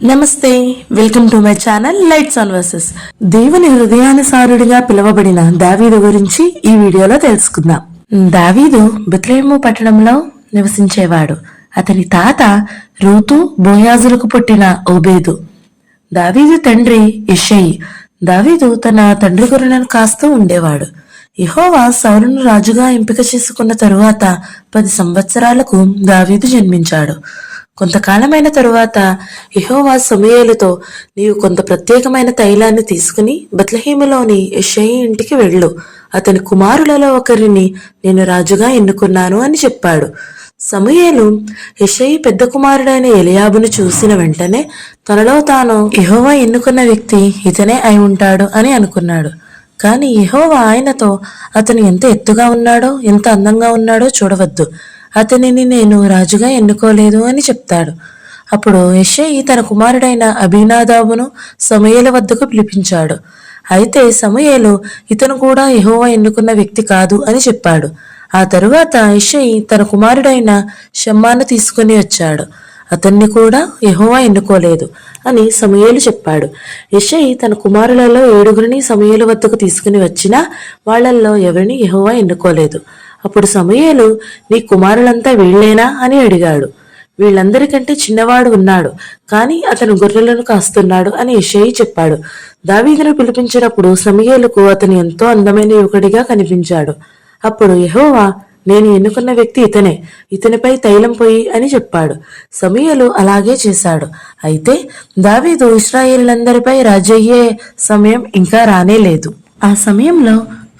నమస్తే, welcome to my channel lights on versus. దేవుని హృదయానుసారుడిగా పిలువబడిన దావీదు గురించి ఈ వీడియోలో తెలుసుకుందాం. దావీదు బెత్లెహేము పట్టణంలో నివసించేవాడు. అతని తాత రూతు బోయాజులకు పుట్టిన ఓబేదు. దావీదు తండ్రి యెషయి. దావీదు తన తండ్రి గొర్రెలను కాస్తూ ఉండేవాడు. యెహోవా సౌలును రాజుగా ఎంపిక చేసుకున్న తరువాత 10 సంవత్సరాలకు దావీదు జన్మించాడు. కొంతకాలమైన తరువాత యెహోవా సమూయేలుతో, నీవు కొంత ప్రత్యేకమైన తైలాన్ని తీసుకుని బెత్లెహేములోని యెషయి ఇంటికి వెళ్ళు, అతని కుమారులలో ఒకరిని నేను రాజుగా ఎన్నుకున్నాను అని చెప్పాడు. సమూయేలు యెషయి పెద్ద కుమారుడైన ఎలియాబును చూసిన వెంటనే తనలో తాను, యెహోవా ఎన్నుకున్న వ్యక్తి ఇతనే అయి ఉంటాడు అని అనుకున్నాడు. కాని యెహోవా ఆయనతో, అతను ఎంత ఎత్తుగా ఉన్నాడో, ఎంత అందంగా ఉన్నాడో చూడవద్దు, అతనిని నేను రాజుగా ఎన్నుకోలేదు అని చెప్తాడు. అప్పుడు యెషయి తన కుమారుడైన అబీనాదాబును సమూయేలు వద్దకు పిలిపించాడు. అయితే సమూయేలు, ఇతను కూడా యెహోవా ఎన్నుకున్న వ్యక్తి కాదు అని చెప్పాడు. ఆ తరువాత యెషయి తన కుమారుడైన షమ్మాను తీసుకుని వచ్చాడు. అతన్ని కూడా యెహోవా ఎన్నుకోలేదు అని సమూయేలు చెప్పాడు. యెషయి తన కుమారులలో 7 సమూయేలు వద్దకు తీసుకుని వచ్చినా వాళ్లల్లో ఎవరిని యెహోవా ఎన్నుకోలేదు. అప్పుడు సమూయేలు, నీ కుమారులంతా వీళ్లేనా అని అడిగాడు. వీళ్ళందరికంటే చిన్నవాడు ఉన్నాడు, కాని అతను గొర్రెలను కాస్తున్నాడు అని యెషయి చెప్పాడు. దావీదును పిలిపించినప్పుడు సమూయేలుకు అతను ఎంతో అందమైన యువకుడిగా కనిపించాడు. అప్పుడు యెహోవా, నేను ఎన్నుకున్న వ్యక్తి ఇతనే, ఇతనిపై తైలం పోయి అని చెప్పాడు. సమూయేలు అలాగే చేశాడు. అయితే దావీదు ఇశ్రాయేలులందరిపై రాజయ్యే సమయం ఇంకా రానేలేదు. ఆ సమయంలో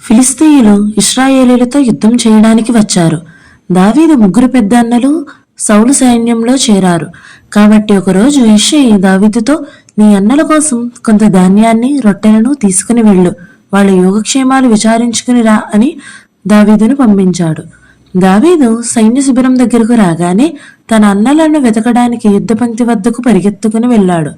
ఫిలిష్తీయులు ఇశ్రాయేలీలతో యుద్ధం చేయడానికి వచ్చారు. దావీదు 3 పెద్ద అన్నలు సౌలు సైన్యంలో చేరారు. కాబట్టి ఒకరోజు యెషయి దావీదుతో, నీ అన్నల కోసం కొంత ధాన్యాన్ని, రొట్టెలను తీసుకుని వెళ్ళు, వాళ్ళ యోగక్షేమాలు విచారించుకుని రా అని దావీదును పంపించాడు. దావీదు సైన్య శిబిరం దగ్గరకు రాగానే తన అన్నలను వెతకడానికి యుద్ధ పంక్తి వద్దకు పరిగెత్తుకుని వెళ్ళాడు.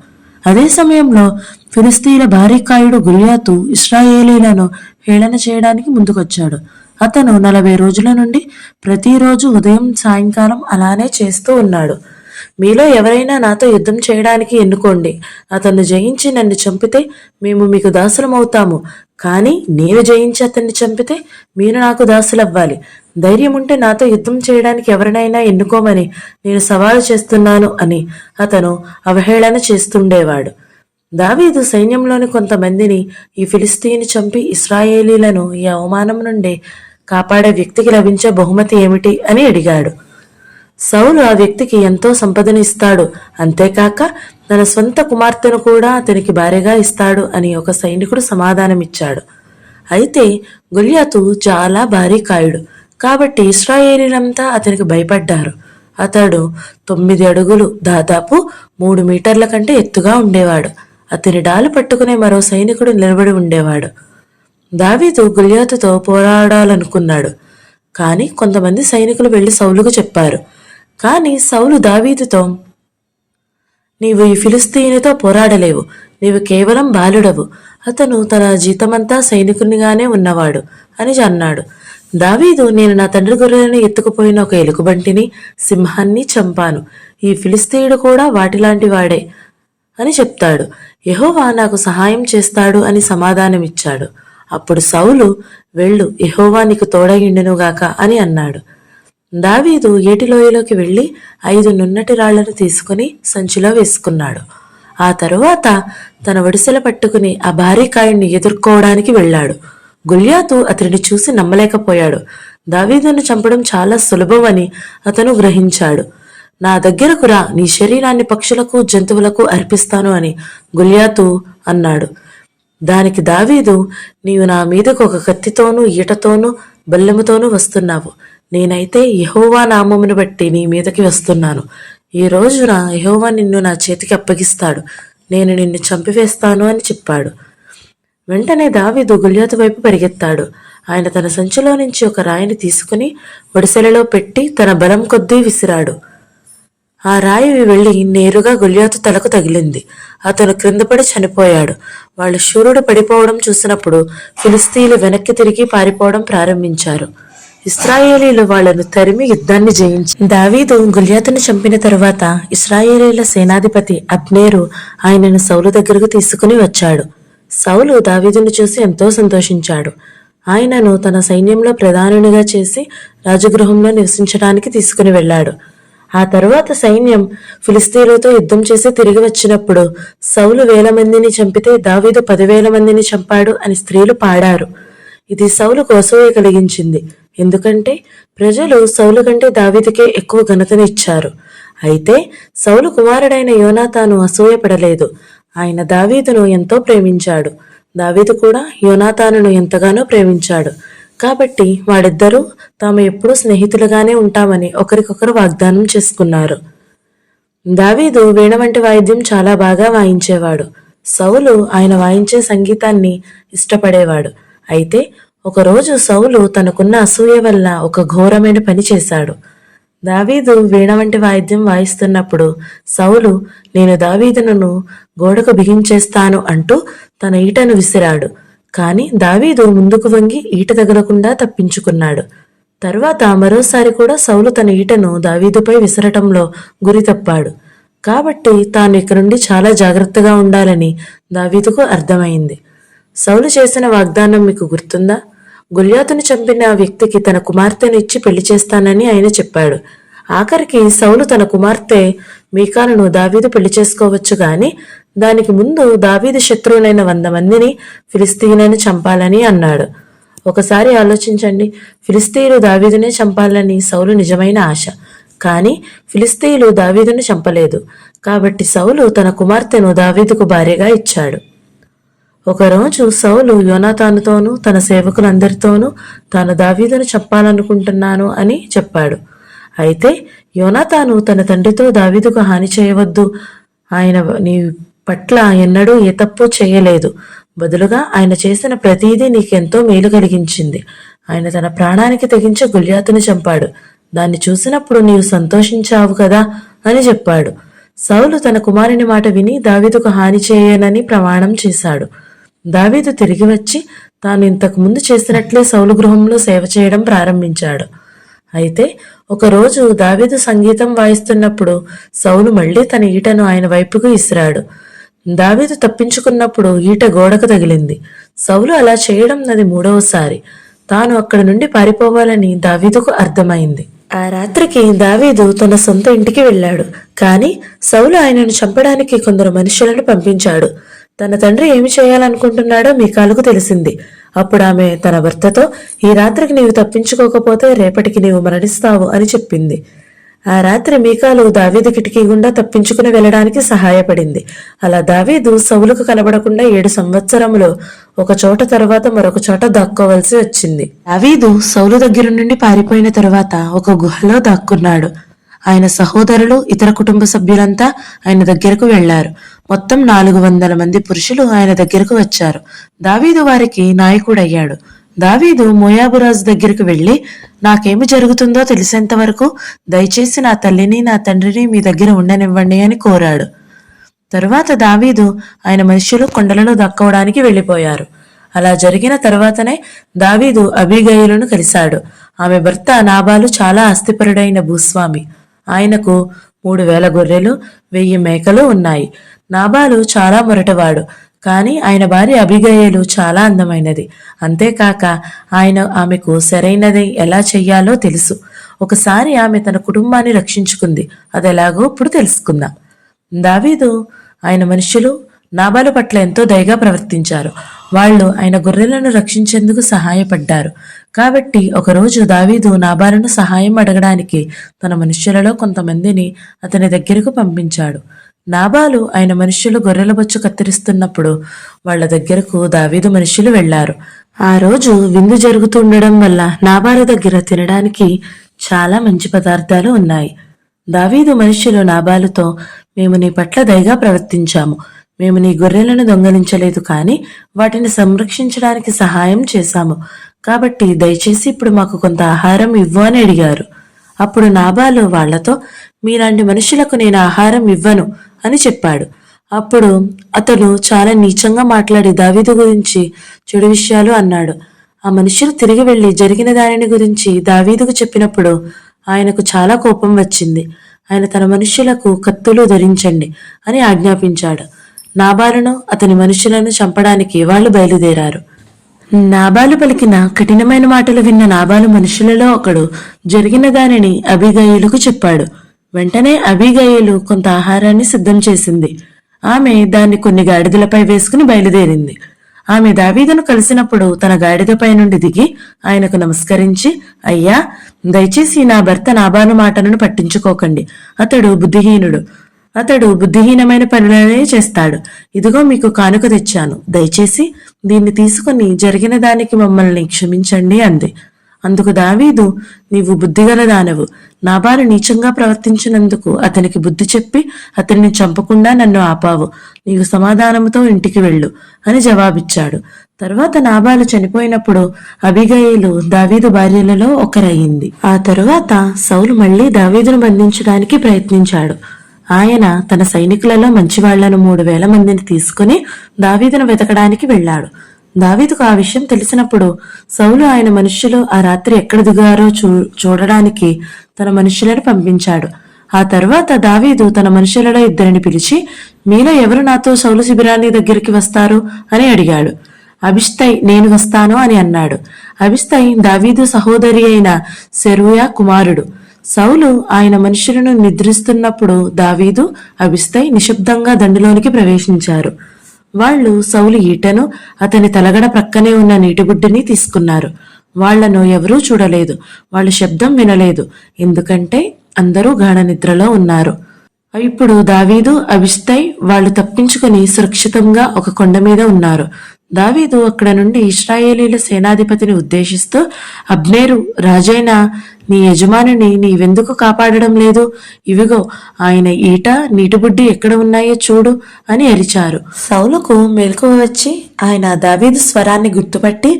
అదే సమయంలో ఫిలిష్తీయుల భారీకాయుడు గొల్యాతు ఇశ్రాయేలీలను హేళన చేయడానికి ముందుకొచ్చాడు. అతను 40 రోజుల నుండి ప్రతిరోజు ఉదయం సాయంకాలం అలానే చేస్తూ ఉన్నాడు. మీలో ఎవరైనా నాతో యుద్ధం చేయడానికి ఎన్నుకోండి, అతన్ని జయించి నన్ను చంపితే మేము మీకు దాసులమవుతాము, కానీ నేను జయించి అతన్ని చంపితే మీరు నాకు దాసులవ్వాలి. ధైర్యం ఉంటే నాతో యుద్ధం చేయడానికి ఎవరినైనా ఎన్నుకోమని నేను సవాలు చేస్తున్నాను అని అతను అవహేళన చేస్తుండేవాడు. దావీదు సైన్యంలోని కొంతమందిని, ఈ ఫిలిష్తీయుని చంపి ఇశ్రాయేలీలను ఈ అవమానం నుండి కాపాడే వ్యక్తికి లభించే బహుమతి ఏమిటి అని అడిగాడు. సౌలు ఆ వ్యక్తికి ఎంతో సంపదను ఇస్తాడు, అంతేకాక తన స్వంత కుమార్తెను కూడా అతనికి భార్యగా ఇస్తాడు అని ఒక సైనికుడు సమాధానమిచ్చాడు. అయితే గొల్యాతు చాలా భారీ కాయుడు, కాబట్టి ఇశ్రాయేలీలంతా అతనికి భయపడ్డారు. అతడు 9 అడుగులు, దాదాపు 3 మీటర్ల కంటే ఎత్తుగా ఉండేవాడు. అతని డాలు పట్టుకునే మరో సైనికుడు నిలబడి ఉండేవాడు. దావీదు గొల్యాతుతో పోరాడాలనుకున్నాడు, కానీ కొంతమంది సైనికులు వెళ్లి సౌలుకు చెప్పారు. కానీ సౌలు దావీదుతో, నీవు ఈ ఫిలిష్తీయునితో పోరాడలేవు, నీవు కేవలం బాలుడవు, అతను తన జీతమంతా సైనికునిగానే ఉన్నవాడు అని అన్నాడు. దావీదు, నేను నా తండ్రి గొర్రెలను ఎత్తుకుపోయిన ఒక ఎలుగుబంటిని, సింహాన్ని చంపాను, ఈ ఫిలిష్తీయుడు కూడా వాటిలాంటి వాడే అని చెప్తాడు. యెహోవా నాకు సహాయం చేస్తాడు అని సమాధానమిచ్చాడు. అప్పుడు సౌలు, వెళ్ళు, యెహోవా నీకు తోడయుండునుగాక అని అన్నాడు. దావీదు ఏటిలోయలోకి వెళ్లి 5 నున్నటి రాళ్లను తీసుకుని సంచిలో వేసుకున్నాడు. ఆ తరువాత తన ఒడిసెల పట్టుకుని ఆ భారీ కాయుణ్ణి ఎదుర్కోవడానికి వెళ్ళాడు. గొల్యాతు అతడిని చూసి నమ్మలేకపోయాడు. దావీదును చంపడం చాలా సులభమని అతను గ్రహించాడు. నా దగ్గరకు రా, నీ శరీరాన్ని పక్షులకు జంతువులకు అర్పిస్తాను అని గొల్యాతు అన్నాడు. దానికి దావీదు, నీవు నా మీదకు ఒక కత్తితోనూ ఈటతోనూ బల్లెముతోనూ వస్తున్నావు, నేనైతే యెహోవా నామమును బట్టి నీ మీదకి వస్తున్నాను. ఈ రోజున యెహోవా నిన్ను నా చేతికి అప్పగిస్తాడు, నేను నిన్ను చంపివేస్తాను అని చెప్పాడు. వెంటనే దావీదు గొల్యాతు వైపు పరిగెత్తాడు. ఆయన తన సంచిలో నుంచి ఒక రాయిని తీసుకుని ఒడిసెలలో పెట్టి తన బలం కొద్దీ విసిరాడు. ఆ రాయి వెళ్లి నేరుగా గొల్యాతు తలకు తగిలింది. అతను క్రిందపడి చనిపోయాడు. వాళ్ళు శూరుడు పడిపోవడం చూసినప్పుడు ఫిలిష్తీయులు వెనక్కి తిరిగి పారిపోవడం ప్రారంభించారు. ఇశ్రాయేలీలు వాళ్లను తరిమి యుద్ధాన్ని జయించి దావీదు గొల్యాతును చంపిన తరువాత ఇశ్రాయేలీల సేనాధిపతి అబ్నేరు ఆయనను సౌలు దగ్గరకు తీసుకుని వచ్చాడు. సౌలు దావీదును చూసి ఎంతో సంతోషించాడు. ఆయనను తన సైన్యంలో ప్రధానునిగా చేసి రాజగృహంలో నివసించడానికి తీసుకుని వెళ్ళాడు. ఆ తరువాత సైన్యం ఫిలిస్తీన్లతో యుద్ధం చేసి తిరిగి వచ్చినప్పుడు సౌలు 1000 మందిని చంపితే దావీదు 10,000 మందిని చంపాడు అని స్త్రీలు పాడారు. ఇది సౌలుకు అసూయ కలిగించింది. ఎందుకంటే ప్రజలు సౌలు కంటే దావీదుకే ఎక్కువ ఘనతను ఇచ్చారు. అయితే సౌలు కుమారుడైన యోనాతాను అసూయపడలేదు. ఆయన దావీదును ఎంతో ప్రేమించాడు. దావీదు కూడా యోనాతానును ఎంతగానో ప్రేమించాడు. కాబట్టి వాడిద్దరూ తాము ఎప్పుడూ స్నేహితులుగానే ఉంటామని ఒకరికొకరు వాగ్దానం చేసుకున్నారు. దావీదు వీణ వంటి వాయిద్యం చాలా బాగా వాయించేవాడు. సౌలు ఆయన వాయించే సంగీతాన్ని ఇష్టపడేవాడు. అయితే ఒకరోజు సౌలు తనకున్న అసూయ వల్ల ఒక ఘోరమైన పని చేశాడు. దావీదు వీణ వంటి వాయిద్యం వాయిస్తున్నప్పుడు సౌలు, నేను దావీదును గోడకు బిగించేస్తాను అంటూ తన ఈటను విసిరాడు. కాని దావీదు ముందుకు వంగి ఈట తగలకుండా తప్పించుకున్నాడు. తరువాత మరోసారి కూడా సౌలు తన ఈటను దావీదుపై విసరటంలో గురి తప్పాడు. కాబట్టి తాను ఇక నుండి చాలా జాగ్రత్తగా ఉండాలని దావీదుకు అర్థమైంది. సౌలు చేసిన వాగ్దానం మీకు గుర్తుందా? గొల్యాతును చంపిన వ్యక్తికి తన కుమార్తెను ఇచ్చి పెళ్లి చేస్తానని ఆయన చెప్పాడు. ఆఖరికి సౌలు తన కుమార్తె మీకాలును దావీదు పెళ్లి చేసుకోవచ్చు గాని దానికి ముందు దావీదు శత్రువులైన 100 మందిని ఫిలిస్తీయులను చంపాలని అన్నాడు. ఒకసారి ఆలోచించండి. ఫిలిస్తీయులు దావీదునే చంపాలని సౌలు నిజమైన ఆశ. కానీ ఫిలిస్తీయులు దావీదును చంపలేదు. కాబట్టి సౌలు తన కుమార్తెను దావీదుకు భార్యగా ఇచ్చాడు. ఒకరోజు సౌలు యోనాతానుతోనూ తన సేవకులందరితోనూ తాను దావీదును చంపాలనుకుంటున్నాను అని చెప్పాడు. అయితే యోనాతాను తన తండ్రితో దావీదుకు హాని చేయవద్దు, ఆయన నీ పట్ల ఎన్నడూ ఏ తప్పు చేయలేదు, బదులుగా ఆయన చేసిన ప్రతీదీ నీకెంతో మేలు కలిగించింది, ఆయన తన ప్రాణానికి తెగించి గొల్యాతును చంపాడు, దాన్ని చూసినప్పుడు నీవు సంతోషించావు కదా అని చెప్పాడు. సౌలు తన కుమారుని మాట విని దావీదుకు హాని చేయనని ప్రమాణం చేశాడు. దావీదు తిరిగి వచ్చి తాను ఇంతకు ముందు చేసినట్లే సౌలు గృహంలో సేవ చేయడం ప్రారంభించాడు. అయితే ఒకరోజు దావీదు సంగీతం వాయిస్తున్నప్పుడు సౌలు మళ్లీ తన ఈటను ఆయన వైపుకు ఇసిరాడు. దావీదు తప్పించుకున్నప్పుడు ఈట గోడకు తగిలింది. సౌలు అలా చేయడం అది 3వసారి. తాను అక్కడి నుండి పారిపోవాలని దావీదుకు అర్థమైంది. ఆ రాత్రికి దావీదు తన సొంత ఇంటికి వెళ్ళాడు. కాని సౌలు ఆయనను చంపడానికి కొందరు మనుషులను పంపించాడు. తన తండ్రి ఏమి చేయాలనుకుంటున్నాడో మీకాలుకు తెలిసింది. అప్పుడు ఆమె తన భర్తతో, ఈ రాత్రికి నీవు తప్పించుకోకపోతే రేపటికి నీవు మరణిస్తావు అని చెప్పింది. ఆ రాత్రి మీకాలు దావీదు కిటికీ గుండా తప్పించుకుని వెళ్ళడానికి సహాయపడింది. అలా దావీదు సౌలుకు కనబడకుండా 7 సంవత్సరములు ఒక చోట తరువాత మరొక చోట దాక్కోవలసి వచ్చింది. దావీదు సౌలు దగ్గర నుండి పారిపోయిన తరువాత ఒక గుహలో దాక్కున్నాడు. ఆయన సహోదరులు, ఇతర కుటుంబ సభ్యులంతా ఆయన దగ్గరకు వెళ్లారు. మొత్తం 400 మంది పురుషులు ఆయన దగ్గరకు వచ్చారు. దావీదు వారికి నాయకుడయ్యాడు. దావీదు మోయాబురాజు దగ్గరకు వెళ్లి, నాకేమి జరుగుతుందో తెలిసేంత వరకు దయచేసి నా తల్లిని నా తండ్రిని మీ దగ్గర ఉండనివ్వండి అని కోరాడు. తరువాత దావీదు ఆయన మనుష్యులు కొండలలో దక్కోవడానికి వెళ్లిపోయారు. అలా జరిగిన తరువాతనే దావీదు అబీగయలును కలిశాడు. ఆమె భర్త నాబాలు చాలా ఆస్తిపరుడైన భూస్వామి. ఆయనకు 3000 గొర్రెలు, 1000 మేకలు ఉన్నాయి. నాబాలు చాలా మొరటవాడు. కాని ఆయన భార్య అబీగయలు చాలా అందమైనది. అంతేకాక ఆయన ఆమెకు సరైనది ఎలా చెయ్యాలో తెలుసు. ఒకసారి ఆమె తన కుటుంబాన్ని రక్షించుకుంది. అదెలాగో ఇప్పుడు తెలుసుకుందాం. దావీదు ఆయన మనుషులు నాబాలు పట్ల ఎంతో దయగా ప్రవర్తించారు. వాళ్ళు ఆయన గొర్రెలను రక్షించేందుకు సహాయపడ్డారు. కాబట్టి ఒకరోజు దావీదు నాబాలును సహాయం అడగడానికి తన మనుష్యులలో కొంతమందిని అతని దగ్గరకు పంపించాడు. నాబాలు ఆయన మనుష్యులు గొర్రెల బొచ్చు కత్తిరిస్తున్నప్పుడు వాళ్ల దగ్గరకు దావీదు మనుష్యులు వెళ్లారు. ఆ రోజు విందు జరుగుతుండడం వల్ల నాబాలు దగ్గర తినడానికి చాలా మంచి పదార్థాలు ఉన్నాయి. దావీదు మనుష్యులు నాబాలుతో, మేము నీ పట్ల దయగా ప్రవర్తించాము. మేము నీ గొర్రెలను దొంగలించలేదు, కానీ వాటిని సంరక్షించడానికి సహాయం చేశాము. కాబట్టి దయచేసి ఇప్పుడు మాకు కొంత ఆహారం ఇవ్వు అని అడిగారు. అప్పుడు నాబాలు వాళ్లతో, మీలాంటి మనుషులకు నేను ఆహారం ఇవ్వను అని చెప్పాడు. అప్పుడు అతడు చాలా నీచంగా మాట్లాడి దావీదు గురించి చెడు విషయాలు అన్నాడు. ఆ మనుషులు తిరిగి వెళ్లి జరిగిన దానిని గురించి దావీదుకు చెప్పినప్పుడు ఆయనకు చాలా కోపం వచ్చింది. ఆయన తన మనుష్యులకు కత్తులు ధరించండి అని ఆజ్ఞాపించాడు. నాబాలును అతని మనుషులను చంపడానికి వాళ్ళు బయలుదేరారు. నాబాలు పలికిన కఠినమైన మాటలు విన్న నాబాలు మనుషులలో ఒకడు జరిగిన దానిని అబీగయీలుకు చెప్పాడు. వెంటనే అబీగయీలు కొంత ఆహారాన్ని సిద్ధం చేసింది. ఆమె దాన్ని కొన్ని గాడిదలపై వేసుకుని బయలుదేరింది. ఆమె దావీదును కలిసినప్పుడు తన గాడిదపై నుండి దిగి ఆయనకు నమస్కరించి, అయ్యా, దయచేసి నా భర్త నాబాలు మాటలను పట్టించుకోకండి. అతడు బుద్ధిహీనమైన పనులనే చేస్తాడు. ఇదిగో మీకు కానుక తెచ్చాను. దయచేసి దీన్ని తీసుకుని జరిగిన దానికి మమ్మల్ని క్షమించండి అంది. అందుకు దావీదు, నీవు బుద్ధిగల దానవు. నాబాలు నీచంగా ప్రవర్తించినందుకు అతనికి బుద్ధి చెప్పి అతనిని చంపకుండా నన్ను ఆపావు. నీవు సమాధానముతో ఇంటికి వెళ్ళు అని జవాబిచ్చాడు. తరువాత నాబాలు చనిపోయినప్పుడు అబీగయీలు దావీదు భార్యలలో ఒకరయ్యింది. ఆ తరువాత సౌలు మళ్లీ దావీదును బంధించడానికి ప్రయత్నించాడు. ఆయన తన సైనికులలో మంచివాళ్లను 3,000 మందిని తీసుకుని దావీదును వెతకడానికి వెళ్లాడు. దావీదుకు ఆ విషయం తెలిసినప్పుడు సౌలు ఆయన మనుష్యులు ఆ రాత్రి ఎక్కడ దిగారో చూడడానికి తన మనుష్యులను పంపించాడు. ఆ తర్వాత దావీదు తన మనుష్యులలో 2 పిలిచి, మీలో ఎవరు నాతో సౌలు శిబిరాన్ని దగ్గరికి వస్తారు అని అడిగాడు. అబిష్తై నేను వస్తాను అని అన్నాడు. అబిష్తై దావీదు సహోదరి అయిన సెరూయా కుమారుడు. సౌలు ఆయన మనుషులను నిద్రిస్తున్నప్పుడు దావీదు, అబిష్తై నిశ్శబ్దంగా దండులోనికి ప్రవేశించారు. వాళ్లు సౌలు ఈటను, అతని తలగడ ప్రక్కనే ఉన్న నీటిబుడ్డిని తీసుకున్నారు. వాళ్లను ఎవరూ చూడలేదు. వాళ్ళు శబ్దం వినలేదు, ఎందుకంటే అందరూ గాఢ నిద్రలో ఉన్నారు. ఇప్పుడు దావీదు, అబిష్తై వాళ్ళు తప్పించుకుని సురక్షితంగా ఒక కొండ మీద ఉన్నారు. దావీదు అక్కడ నుండి ఇశ్రాయేలీల సేనాధిపతిని ఉద్దేశిస్తూ, అబ్నేరు, రాజైన నీ యజమానిని నీవెందుకు కాపాడడం లేదు? ఇవిగో ఆయన ఈట, నీటిబుడ్డి ఎక్కడ ఉన్నాయో చూడు అని అరిచారు. సౌలుకు మెలకువ వచ్చి ఆయన దావీదు స్వరాన్ని గుర్తుపట్టి,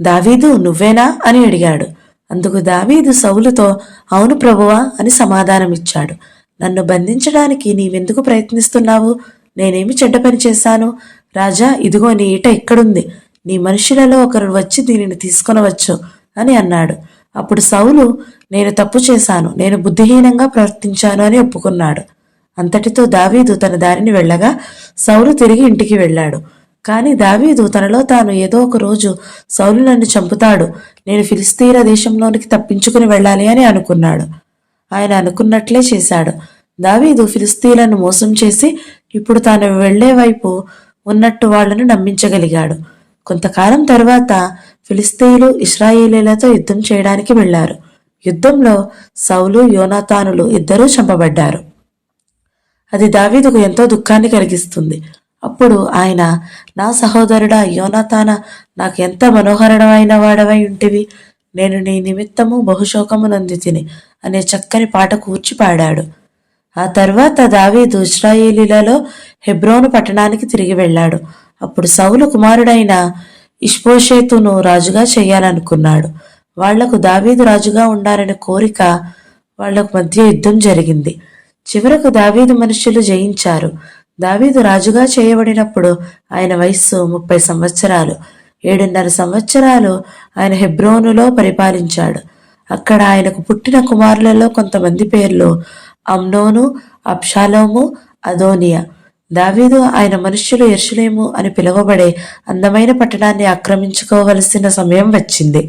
దావీదు నువ్వేనా అని అడిగాడు. అందుకు దావీదు సౌలుతో, అవును ప్రభువా అని సమాధానమిచ్చాడు. నన్ను బంధించడానికి నీవెందుకు ప్రయత్నిస్తున్నావు? నేనేమి చెడ్డ పని చేశాను? రాజా, ఇదిగో నీ ఈట ఎక్కడుంది? నీ మనుషులలో ఒకరు వచ్చి దీనిని తీసుకొనవచ్చు అని అన్నాడు. అప్పుడు సౌలు, నేను తప్పు చేశాను, నేను బుద్ధిహీనంగా ప్రవర్తించాను అని ఒప్పుకున్నాడు. అంతటితో దావీదు తన దారిని వెళ్ళగా సౌలు తిరిగి ఇంటికి వెళ్ళాడు. కాని దావీదు తనలో తాను ఏదో ఒక రోజు సౌలు నన్ను చంపుతాడు, నేను ఫిలిస్తీన్ల దేశంలోనికి తప్పించుకుని వెళ్ళాలి అని అనుకున్నాడు. ఆయన అనుకున్నట్లే చేశాడు. దావీదు ఫిలిస్తీన్లను మోసం చేసి ఇప్పుడు తాను వెళ్లే వైపు ఉన్నట్టు వాళ్లను నమ్మించగలిగాడు. కొంతకాలం తరువాత ఫిలిస్తీయులు ఇశ్రాయేలీలతో యుద్ధం చేయడానికి వెళ్లారు. యుద్ధంలో సౌలు, యోనాతానులు 2 చంపబడ్డారు. అది దావీదుకు ఎంతో దుఃఖాన్ని కలిగిస్తుంది. అప్పుడు ఆయన, నా సహోదరుడా యోనాతాన, నాకు ఎంత మనోహరమైన వాడవై ఉంటివి, నేను నీ నిమిత్తము బహుశోకము నొందితిని అనే చక్కని పాట కూర్చి పాడాడు. ఆ తర్వాత దావీదు ఇశ్రాయేలీలలో హెబ్రోను పట్టణానికి తిరిగి వెళ్ళాడు. అప్పుడు సౌలు కుమారుడైన ఇష్బోషెతును రాజుగా చేయాలనుకున్నాడు. వాళ్లకు దావీదు రాజుగా ఉండాలనే కోరిక వాళ్లకు మధ్య యుద్ధం జరిగింది. చివరకు దావీదు మనుష్యులు జయించారు. దావీదు రాజుగా చేయబడినప్పుడు ఆయన వయస్సు 30 సంవత్సరాలు. 7.5 సంవత్సరాలు ఆయన హెబ్రోనులో పరిపాలించాడు. అక్కడ ఆయనకు పుట్టిన కుమారులలో కొంతమంది పేర్లు అమ్నోను, అబ్షాలోము, అదోనియా. దావీదు ఆయన మనుష్యులు యెరూషలేము అని పిలువబడే అందమైన పట్టణాన్ని ఆక్రమించుకోవలసిన సమయం వచ్చింది.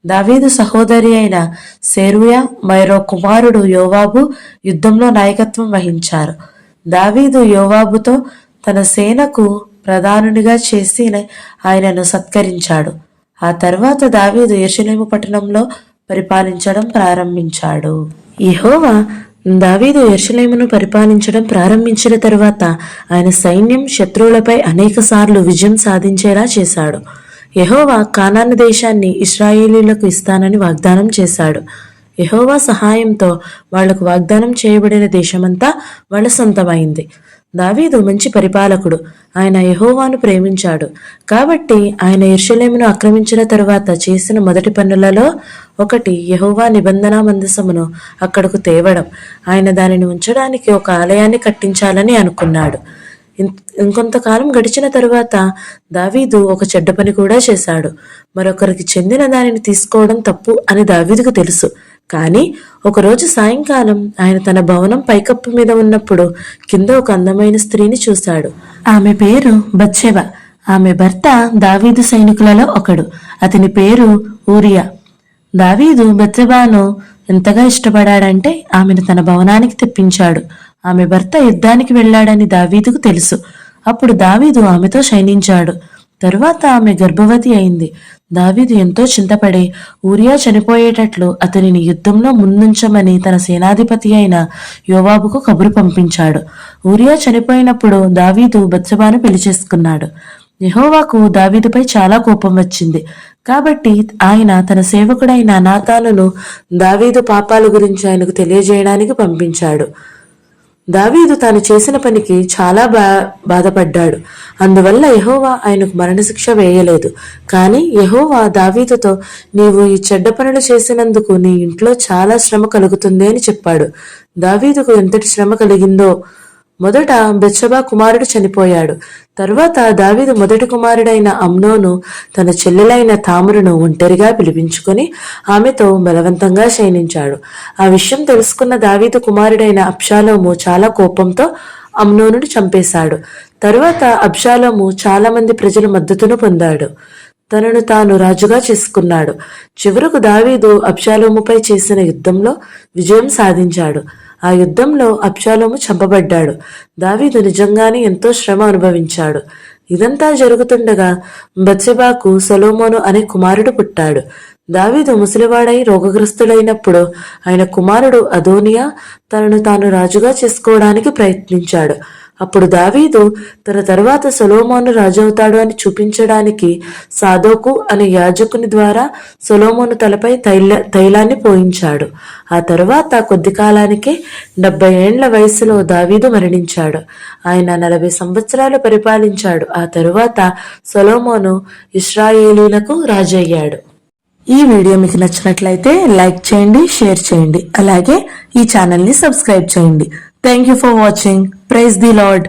దావీదు సహోదరి అయిన సెరూయా మరో కుమారుడు యోవాబు యుద్ధంలో నాయకత్వం వహించారు. దావీదు యోవాబుతో తన సేనకు ప్రధానునిగా చేసి ఆయనను సత్కరించాడు. ఆ తర్వాత దావీదు యెరూషలేము పట్టణంలో పరిపాలించడం ప్రారంభించాడు. యెహోవా దావీదు యెరూషలేమును పరిపాలించడం ప్రారంభించిన తరువాత ఆయన సైన్యం శత్రువులపై అనేకసార్లు విజయం సాధించేలా చేశాడు. యెహోవా కానాను దేశాన్ని ఇశ్రాయేలీయులకు ఇస్తానని వాగ్దానం చేశాడు. యెహోవా సహాయంతో వాళ్లకు వాగ్దానం చేయబడిన దేశమంతా వాళ్ల సొంతమైంది. దావీదు మంచి పరిపాలకుడు. ఆయన యెహోవాను ప్రేమించాడు. కాబట్టి ఆయన యెరూషలేమును ఆక్రమించిన తరువాత చేసిన మొదటి పనులలో ఒకటి యెహోవా నిబంధన మందసమును అక్కడకు తేవడం. ఆయన దానిని ఉంచడానికి ఒక ఆలయాన్ని కట్టించాలని అనుకున్నాడు. ఇంకొంతకాలం గడిచిన తరువాత దావీదు ఒక చెడ్డ పని కూడా చేశాడు. మరొకరికి చెందిన దానిని తీసుకోవడం తప్పు అని దావీదుకు తెలుసు. కానీ ఒకరోజు సాయంకాలం ఆయన తన భవనం పైకప్పు మీద ఉన్నప్పుడు కింద ఒక అందమైన స్త్రీని చూశాడు. ఆమె పేరు బత్షెబ. ఆమె భర్త దావీదు సైనికులలో ఒకడు. అతని పేరు ఊరియా. దావీదు బత్షెబను ఎంతగా ఇష్టపడాడంటే ఆమెను తన భవనానికి తెప్పించాడు. ఆమె భర్త యుద్ధానికి వెళ్లాడని దావీదుకు తెలుసు. అప్పుడు దావీదు ఆమెతో శయనించాడు. తరువాత ఆమె గర్భవతి అయింది. దావీదు ఎంతో చింతపడి ఊరియా చనిపోయేటట్లు అతనిని యుద్ధంలో ముందుంచమని తన సేనాధిపతి అయిన యోవాబుకు కబురు పంపించాడు. ఊరియా చనిపోయినప్పుడు దావీదు బత్షెబను పెళ్లి చేసుకున్నాడు. యెహోవాకు దావీదుపై చాలా కోపం వచ్చింది. కాబట్టి ఆయన తన సేవకుడైన నాతానును దావీదు పాపాల గురించి ఆయనకు తెలియజేయడానికి పంపించాడు. దావీదు తాను చేసిన పనికి చాలా బాధపడ్డాడు. అందువల్ల యెహోవా ఆయనకు మరణశిక్ష వేయలేదు. కానీ యెహోవా దావీదుతో, నీవు ఈ చెడ్డ పనులు చేసినందుకు నీ ఇంట్లో చాలా శ్రమ కలుగుతుంది అని చెప్పాడు. దావీదుకు ఎంతటి శ్రమ కలిగిందో! మొదట బెత్షెబా కుమారుడు చనిపోయాడు. తరువాత దావీదు మొదటి కుమారుడైన అమ్నోను తన చెల్లెలైన తామురును ఒంటరిగా పిలిపించుకొని ఆమెతో బలవంతంగా శయనించాడు. ఆ విషయం తెలుసుకున్న దావీదు కుమారుడైన అబ్షాలోము చాలా కోపంతో అమ్నోనును చంపేశాడు. తరువాత అబ్షాలోము చాలా మంది ప్రజల మద్దతును పొందాడు. తనను తాను రాజుగా చేసుకున్నాడు. చివరకు దావీదు అబ్షాలోముపై చేసిన యుద్ధంలో విజయం సాధించాడు. ఆ యుద్ధంలో అబ్షాలోము చంపబడ్డాడు. దావీదు నిజంగానే ఎంతో శ్రమ అనుభవించాడు. ఇదంతా జరుగుతుండగా బత్షెబాకు సొలొమోను అనే కుమారుడు పుట్టాడు. దావీదు ముసలివాడై రోగగ్రస్తుడైనప్పుడు ఆయన కుమారుడు అదోనియా తనను తాను రాజుగా చేసుకోవడానికి ప్రయత్నించాడు. అప్పుడు దావీదు తన తరువాత సొలొమోను రాజవుతాడు అని చూపించడానికి సాదోకు అనే యాజకుని ద్వారా సొలొమోను తలపై తైలాన్ని పోయించాడు. ఆ తరువాత కొద్ది కాలానికే 70 ఏండ్ల వయసులో దావీదు మరణించాడు. ఆయన 40 సంవత్సరాలు పరిపాలించాడు. ఆ తరువాత సొలొమోను ఇశ్రాయేలీయులకు రాజు అయ్యాడు. ఈ వీడియో మీకు నచ్చినట్లయితే లైక్ చేయండి, షేర్ చేయండి. అలాగే ఈ ఛానల్ని సబ్స్క్రైబ్ చేయండి. Thank you for watching. Praise the lord.